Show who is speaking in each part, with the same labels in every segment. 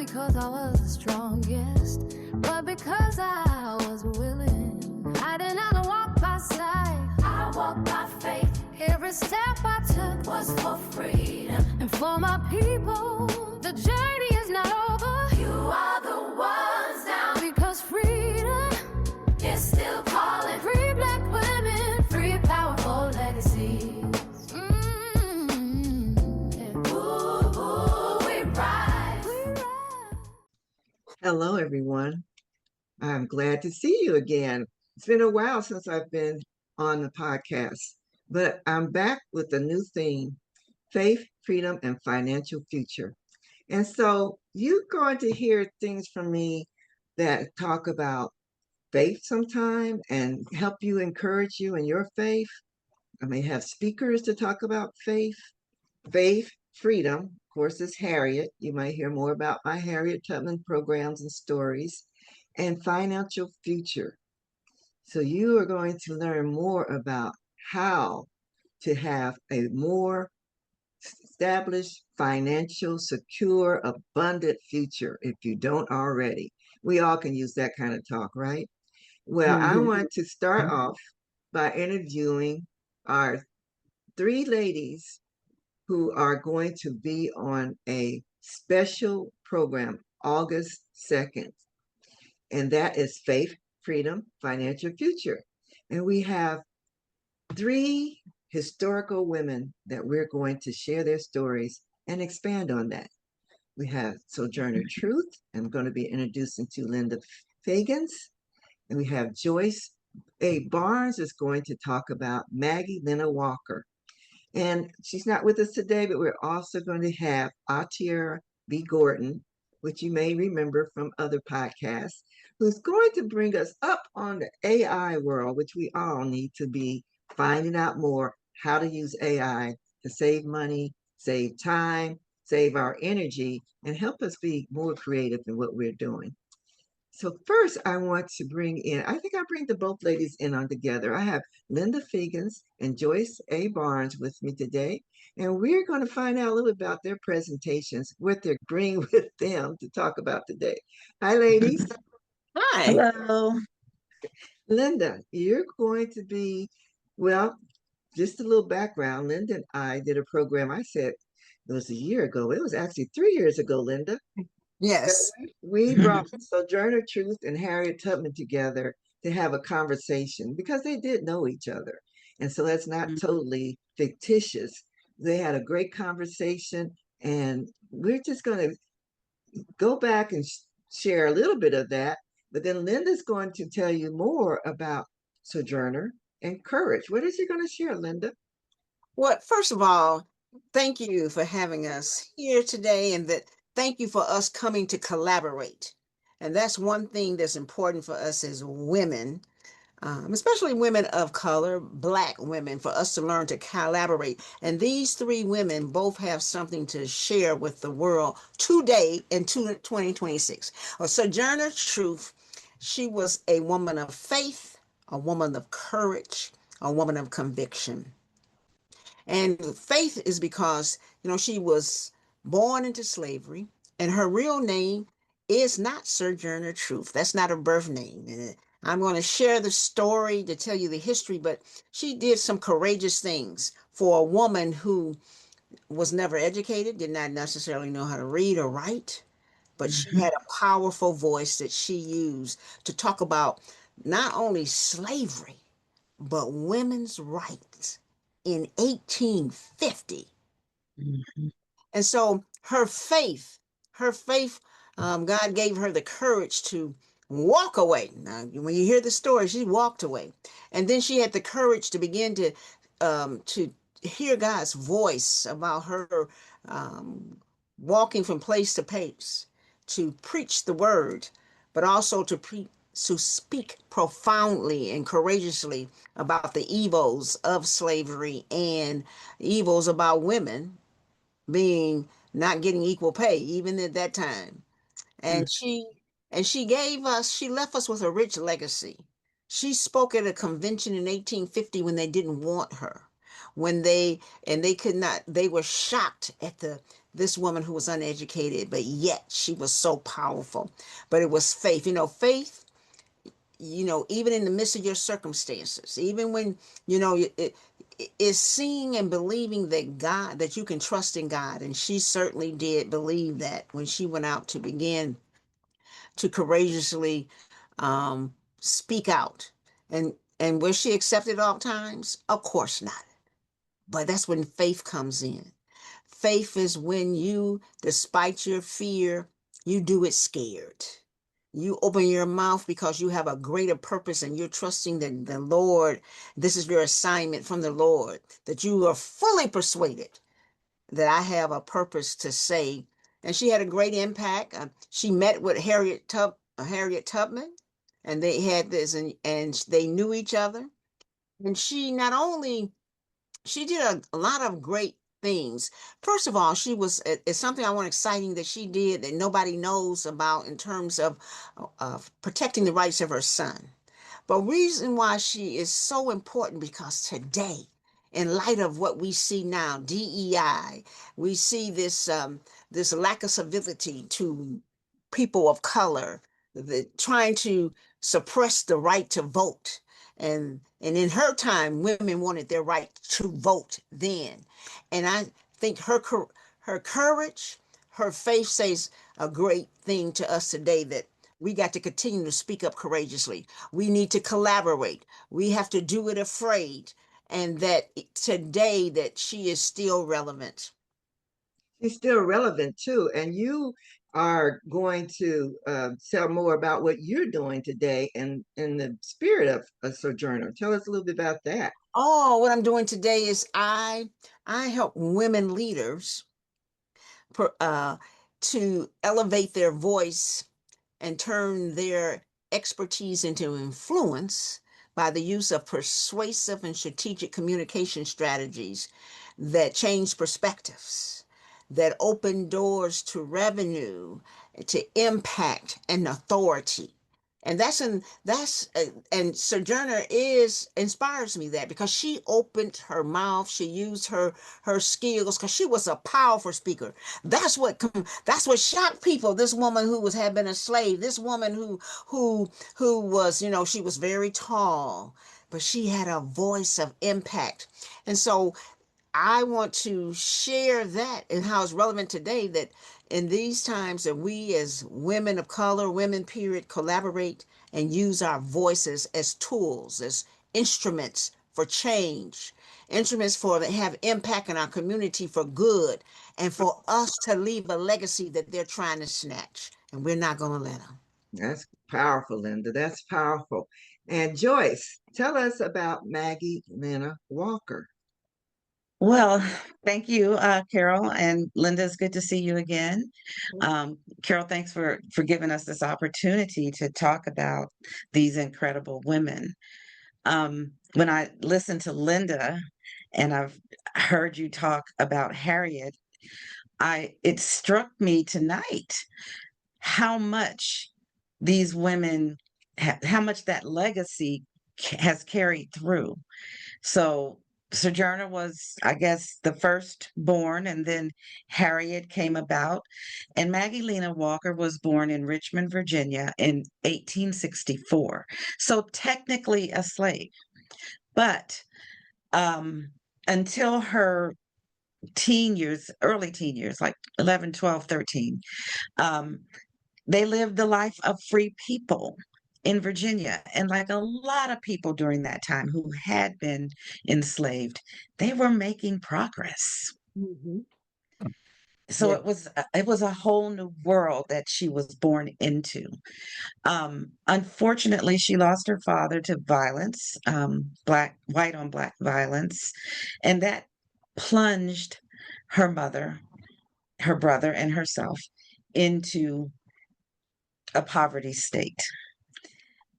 Speaker 1: because I was the strongest, but because I was willing. I did not walk by sight, I walked by faith. Every step I took was for freedom. And for my people, the journey is not over. You are the ones now, because freedom is still calling. Free black women, free powerful legacies.
Speaker 2: Hello, everyone. I'm glad to see you again. It's been a while since I've been on the podcast, but I'm back with a new theme: faith, freedom, and financial future. And so you're going to hear things from me that talk about faith sometime and help you encourage you in your faith. I may have speakers to talk about faith, freedom. Of course, is Harriet. You might hear more about my Harriet Tubman programs and stories, and financial future. So you are going to learn more about how to have a more established, financial, secure, abundant future if you don't already. We all can use that kind of talk, right? Well, I want to start off by interviewing our three ladies who are going to be on a special program August 2nd. And that is Faith, Freedom, Financial Future. And we have three historical women that we're going to share their stories and expand on that. We have Sojourner Truth. I'm going to be introducing to Linda Fagans. And we have Joyce A. Barnes is going to talk about Maggie Lena Walker. And she's not with us today, but we're also going to have Atiera B. Gordon, which you may remember from other podcasts, who's going to bring us up on the AI world, which we all need to be finding out more how to use AI to save money, save time, save our energy, and help us be more creative in what we're doing. So first, I want to bring in, I think I'll bring the both ladies in on together. I have Linda Fagans and Joyce A. Barnes with me today, and we're going to find out a little about their presentations, what they're bringing with them to talk about today. Hi, ladies.
Speaker 3: Hi.
Speaker 4: Hello.
Speaker 2: Linda, you're going to be, well, just a little background. Linda and I did a program, I said it was a year ago. It was actually 3 years ago, Linda.
Speaker 3: Yes.
Speaker 2: We brought Sojourner Truth and Harriet Tubman together to have a conversation because they did know each other. And so that's not totally fictitious. They had a great conversation, and we're just going to go back and share a little bit of that. But then Linda's going to tell you more about Sojourner and courage. What is she going to share, Linda?
Speaker 3: Well, first of all, thank you for having us here today, and thank you for us coming to collaborate. And that's one thing that's important for us as women, especially women of color, Black women, for us to learn to collaborate. And these three women both have something to share with the world today in 2026. Sojourner Truth, she was a woman of faith, a woman of courage, a woman of conviction. And faith is because, she was born into slavery, and her real name is not Sojourner Truth. That's not her birth name. And I'm going to share the story to tell you the history, but she did some courageous things for a woman who was never educated, did not necessarily know how to read or write, but she had a powerful voice that she used to talk about not only slavery, but women's rights in 1850. And so her faith, God gave her the courage to walk away. Now, when you hear the story, she walked away. And then she had the courage to begin to hear God's voice about her walking from place to place, to preach the word, but also to speak profoundly and courageously about the evils of slavery and evils about women being not getting equal pay, even at that time. And she left us with a rich legacy. She spoke at a convention in 1850 when they didn't want her, when they could not, they were shocked at the this woman who was uneducated, but yet she was so powerful. But it was faith. Faith, even in the midst of your circumstances, even when, it is seeing and believing that you can trust in God. And she certainly did believe that when she went out to begin to courageously speak out. And was she accepted all times? Of course not. But that's when faith comes in. Faith is when you, despite your fear, you do it scared. You open your mouth because you have a greater purpose and you're trusting the Lord. This is your assignment from the Lord, that you are fully persuaded that I have a purpose to say. And she had a great impact. She met with Harriet Tubman, and they had this, and they knew each other. And she not only she did a lot of great things. First of all, it's something I want exciting that she did that nobody knows about in terms of protecting the rights of her son. But reason why she is so important, because today, in light of what we see now, DEI, we see this lack of civility to people of color, trying to suppress the right to vote. And in her time, women wanted their right to vote then. And I think her courage, her faith says a great thing to us today, that we got to continue to speak up courageously. We need to collaborate. We have to do it afraid. And that today that she is still relevant.
Speaker 2: She's still relevant too. And you are going to tell more about what you're doing today and in the spirit of a sojourner. Tell us a little bit about that.
Speaker 3: Oh, what I'm doing today is I help women leaders uh, to elevate their voice and turn their expertise into influence by the use of persuasive and strategic communication strategies that change perspectives, that open doors to revenue, to impact and authority. And Sojourner is inspires me, that because she opened her mouth, she used her skills, because she was a powerful speaker. That's what shocked people. This woman who had been a slave, this woman who was, she was very tall, but she had a voice of impact. And so I want to share that and how it's relevant today, that in these times that we as women of color, women period, collaborate and use our voices as tools, as instruments for change, instruments for that have impact in our community for good, and for us to leave a legacy that they're trying to snatch. And we're not going to let them.
Speaker 2: That's powerful, Linda. That's powerful. And Joyce, tell us about Maggie Lena Walker.
Speaker 4: Well, thank you, Carol and Linda. It's good to see you again. Carol, thanks for giving us this opportunity to talk about these incredible women. When I listened to Linda and I've heard you talk about Harriet, it struck me tonight how much these women, how much that legacy has carried through. So Sojourner was, I guess, the first born, and then Harriet came about. And Maggie Lena Walker was born in Richmond, Virginia in 1864. So technically a slave. But until her teen years, early teen years, like 11, 12, 13, um, they lived the life of free people in Virginia. And like a lot of people during that time who had been enslaved, they were making progress.
Speaker 3: Mm-hmm.
Speaker 4: So
Speaker 3: Yeah.
Speaker 4: it was a whole new world that she was born into. Unfortunately, she lost her father to violence, white on black violence, and that plunged her mother, her brother, and herself into a poverty state.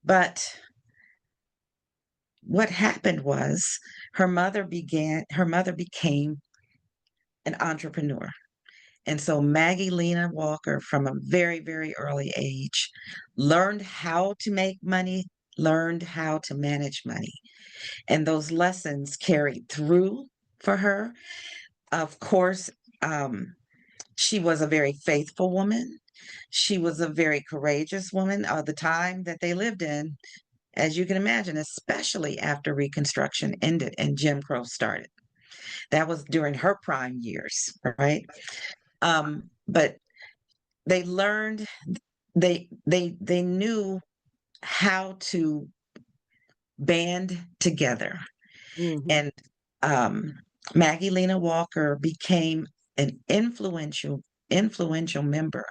Speaker 4: But what happened was her mother became an entrepreneur. And so Maggie Lena Walker, from a very, very early age, learned how to make money, learned how to manage money. And those lessons carried through for her. Of course, um, She was a very faithful woman. She was a very courageous woman. The time that they lived in, as you can imagine, especially after Reconstruction ended and Jim Crow started. That was during her prime years, right? But they learned, they knew how to band together.
Speaker 3: Mhm.
Speaker 4: And Maggie Lena Walker became an influential member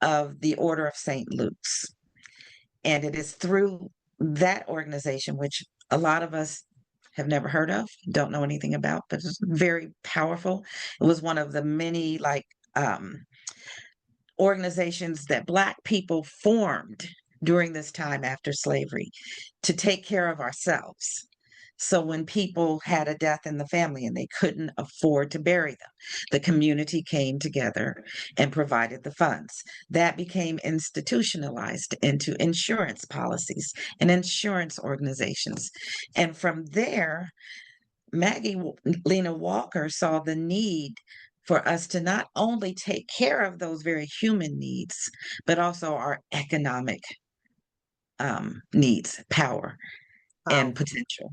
Speaker 4: of the Order of St. Luke's. And it is through that organization, which a lot of us have never heard of, don't know anything about, but it's very powerful. It was one of the many um, organizations that Black people formed during this time after slavery to take care of ourselves. So when people had a death in the family and they couldn't afford to bury them, the community came together and provided the funds. That became institutionalized into insurance policies and insurance organizations. And from there, Lena Walker saw the need for us to not only take care of those very human needs, but also our economic needs, power, and
Speaker 3: Powerful.
Speaker 4: potential.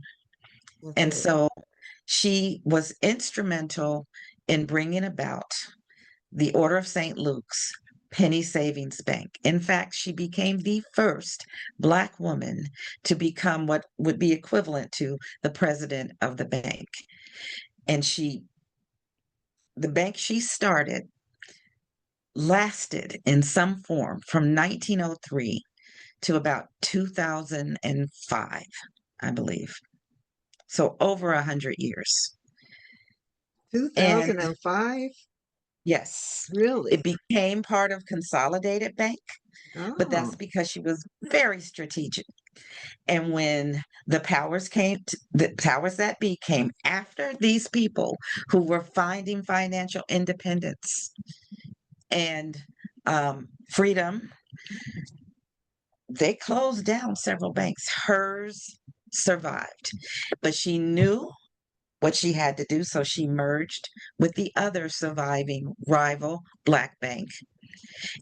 Speaker 4: And
Speaker 3: Okay.
Speaker 4: so she was instrumental in bringing about the Order of St. Luke's Penny Savings Bank. In fact, she became the first Black woman to become what would be equivalent to the president of the bank. And the bank she started lasted in some form from 1903 to about 2005, I believe. So over 100 years. And
Speaker 2: 2005?
Speaker 4: yes, it
Speaker 2: Really?
Speaker 4: became part of Consolidated Bank, but that's
Speaker 2: Oh,
Speaker 4: because she was very strategic. And when the powers that be came after these people who were finding financial independence and freedom, they closed down several banks. Hers survived, but she knew what she had to do, so she merged with the other surviving rival Black bank.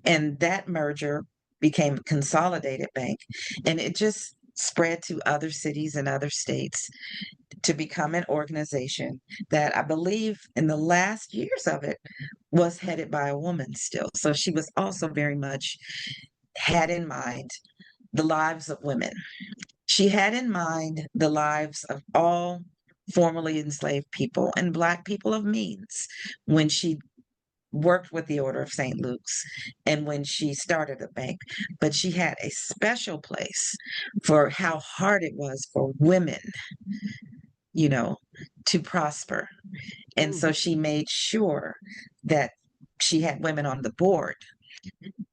Speaker 4: And that merger became Consolidated Bank. And it just spread to other cities and other states to become an organization that I believe in the last years of it was headed by a woman still. So she was also very much had in mind the lives of women. She had in mind the lives of all formerly enslaved people and Black people of means when she worked with the Order of St. Luke's and when she started a bank. But she had a special place for how hard it was for women, you know, to prosper. And so
Speaker 3: Mhm.
Speaker 4: she made sure that she had women on the board.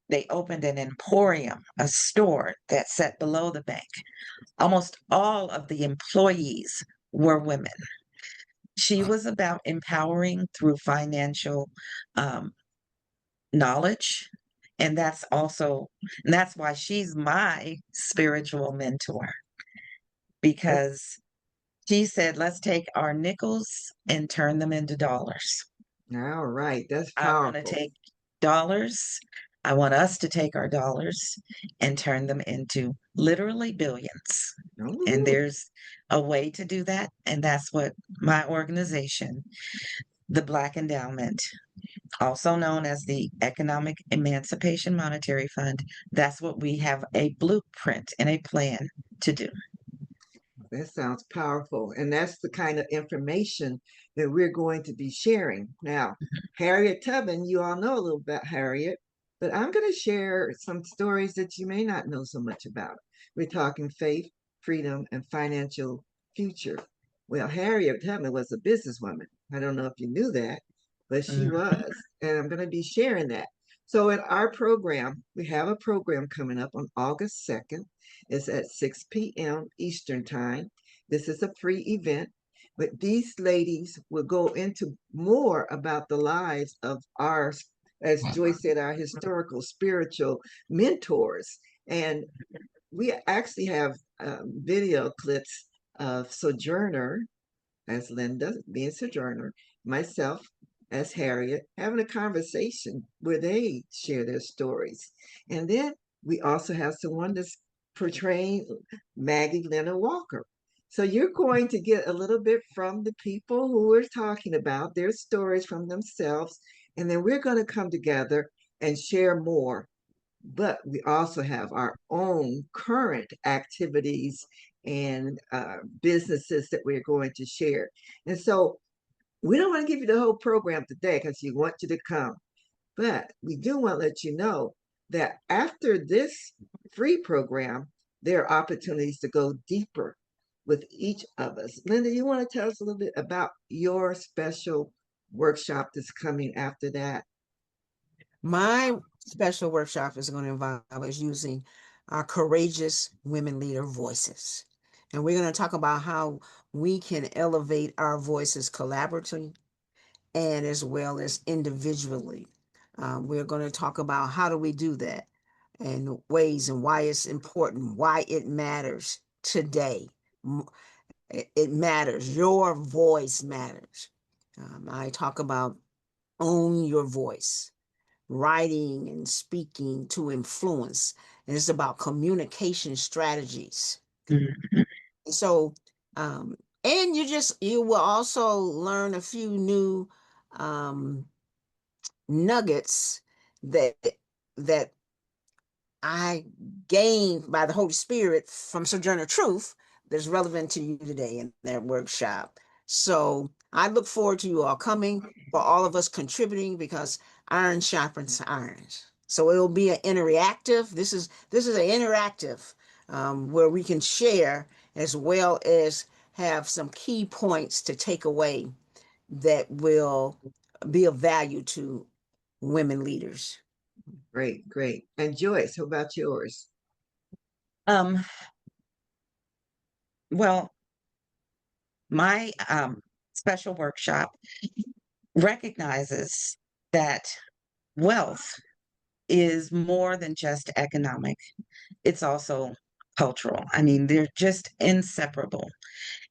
Speaker 4: They opened an emporium, a store that sat below the bank. Almost all of the employees were women. She was about empowering through financial um, knowledge. And that's why she's my spiritual mentor,
Speaker 3: That's
Speaker 4: because she said, let's take our nickels and turn them into dollars.
Speaker 2: all right. That's
Speaker 4: I want to
Speaker 2: powerful.
Speaker 4: take dollars. I want us to take our dollars and turn them into literally billions. And
Speaker 2: Oh,
Speaker 4: there's a way to do that. And that's what my organization, the Black Endowment, also known as the Economic Emancipation Monetary Fund, that's what we have a blueprint and a plan to do.
Speaker 2: that sounds powerful. And that's the kind of information that we're going to be sharing. Now, Harriet Tubman, you all know a little about Harriet, but I'm going to share some stories that you may not know so much about. We're talking faith, freedom, and financial future. Well, Harriet Tubman was a businesswoman. I don't know if you knew that, but she
Speaker 4: Mhm.
Speaker 2: was. And I'm going to be sharing that. So, in our program, we have a program coming up on August 2nd. It's at 6 p.m. Eastern Time. This is a free event, but these ladies will go into more about the lives of our, as Joyce said, our historical spiritual mentors. And we actually have video clips of Sojourner, as Linda being Sojourner, myself, as Harriet, having a conversation where they share their stories. And then we also have someone that's portraying Maggie Leonard Walker. So you're going to get a little bit from the people who we're talking about, their stories from themselves, and then we're going to come together and share more. But we also have our own current activities and businesses that we're going to share. And so we don't want to give you the whole program today because we want you to come. But we do want to let you know that after this free program, there are opportunities to go deeper with each of us. Linda, you want to tell us a little bit about your special workshop that's coming after that?
Speaker 3: My special workshop is going to involve us using our courageous women leader voices. And we're going to talk about how we can elevate our voices collaboratively and as well as individually. We're going to talk about how do we do that and ways and why it's important, why it matters today. It matters. Your voice matters. I talk about own your voice, writing and speaking to influence. And it's about communication strategies.
Speaker 4: Mhm.
Speaker 3: So, and you will also learn a few new nuggets that that I gained by the Holy Spirit from Sojourner Truth that's relevant to you today in that workshop. So I look forward to you all coming, for all of us contributing, because iron sharpens iron. So it'll be an interactive. This is an interactive where we can share as well as have some key points to take away that will be of value to women leaders.
Speaker 2: Great, great. And Joyce, how about yours?
Speaker 4: Um, well, my special workshop recognizes that wealth is more than just economic, it's also cultural. I mean, they're just inseparable.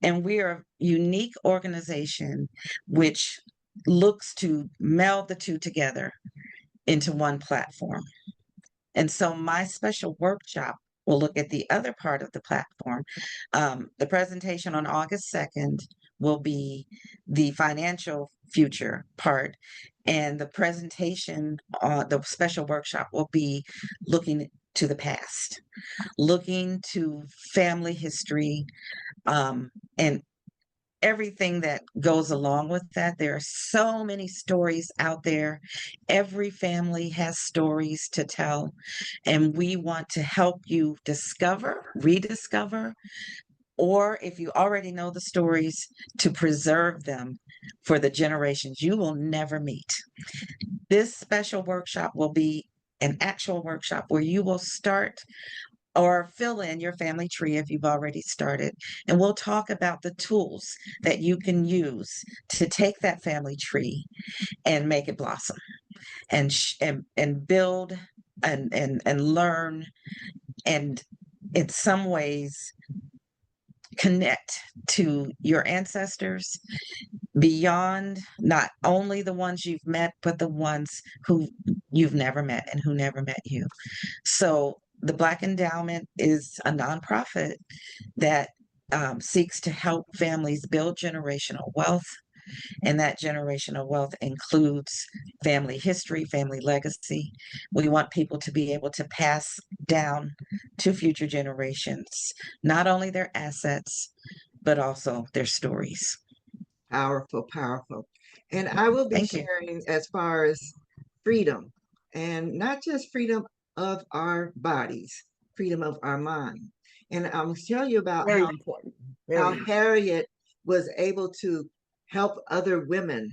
Speaker 4: And we are a unique organization which looks to meld the two together into one platform. And so my special workshop will look at the other part of the platform. The presentation on August 2nd will be the financial future part. And the presentation, the special workshop will be looking to the past, looking to family history, and everything that goes along with that. There are so many stories out there. Every family has stories to tell, and we want to help you discover, rediscover, or if you already know the stories, to preserve them for the generations you will never meet. This special workshop will be an actual workshop where you will start or fill in your family tree if you've already started. And we'll talk about the tools that you can use to take that family tree and make it blossom and build and learn and in some ways connect to your ancestors beyond not only the ones you've met, but the ones who you've never met and who never met you. So the Black Endowment is a nonprofit that seeks to help families build generational wealth. And that generational wealth includes family history, family legacy. We want people to be able to pass down to future generations not only their assets, but also their stories.
Speaker 2: Powerful, powerful. And I will be
Speaker 4: Thank you.
Speaker 2: sharing as far as freedom, and not just freedom of our bodies, freedom of our mind. And I'll tell you about
Speaker 3: Very important.
Speaker 2: how
Speaker 3: Very important.
Speaker 2: Harriet was able to help other women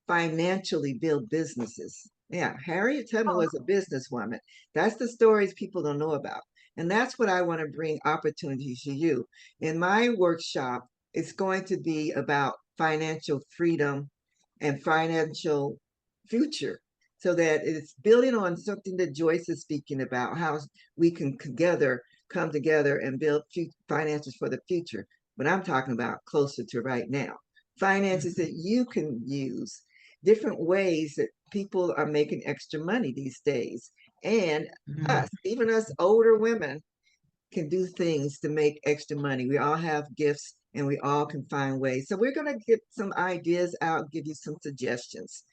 Speaker 2: financially build businesses. Yeah, Harriet Tubman was a businesswoman. That's the stories people don't know about. And that's what I want to bring opportunities to you. In my workshop, it's going to be about financial freedom and financial future. So that it's building on something that Joyce is speaking about, how we can together come together and build finances for the future. But I'm talking about closer to right now. Finances that you can use different ways that people are making extra money these days. And
Speaker 4: Mhm.
Speaker 2: us, even us older women, can do things to make extra money. We all have gifts and we all can find ways. So we're going to get some ideas out, give you some suggestions.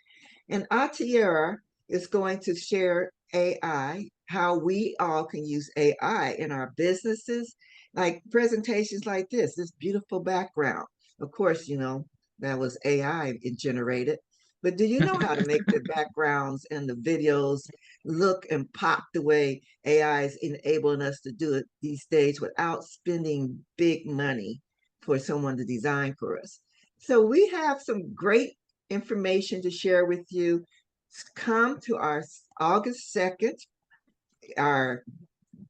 Speaker 2: And Atiera is going to share AI, how we all can use AI in our businesses, like presentations like this beautiful background. Of course, that was AI generated. But do you know how to make the backgrounds and the videos look and pop the way AI is enabling us to do it these days without spending big money for someone to design for us? So we have some great information to share with you. Come to our August 2nd, our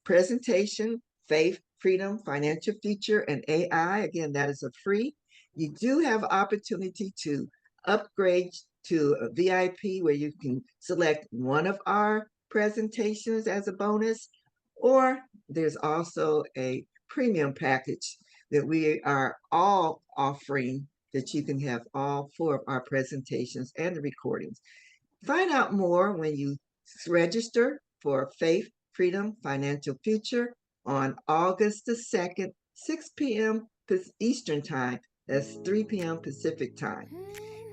Speaker 2: presentation, Faith, Freedom, Financial Future, and AI. Again, that is a free. You do have opportunity to upgrade to a VIP where you can select one of our presentations as a bonus, or there's also a premium package that we are all offering that you can have all 4 of our presentations and the recordings. Find out more when you register for Faith, Freedom, Financial Future on August the 2nd, 6 p.m. Eastern Time. That's 3 p.m. Pacific Time.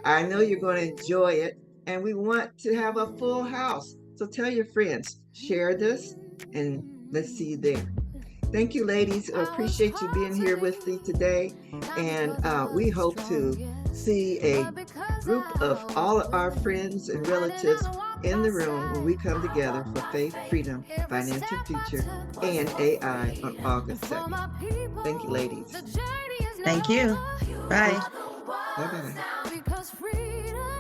Speaker 2: I know you're going to enjoy it, and we want to have a full house. So tell your friends, share this, and let's see you there. Thank you, ladies. I appreciate you being here with me today. And we hope to see a group of all of our friends and relatives in the room when we come together for Faith, Freedom, Financial Future, and AI on August 2nd. Thank you, ladies.
Speaker 4: Thank you. Bye.
Speaker 2: Bye-bye.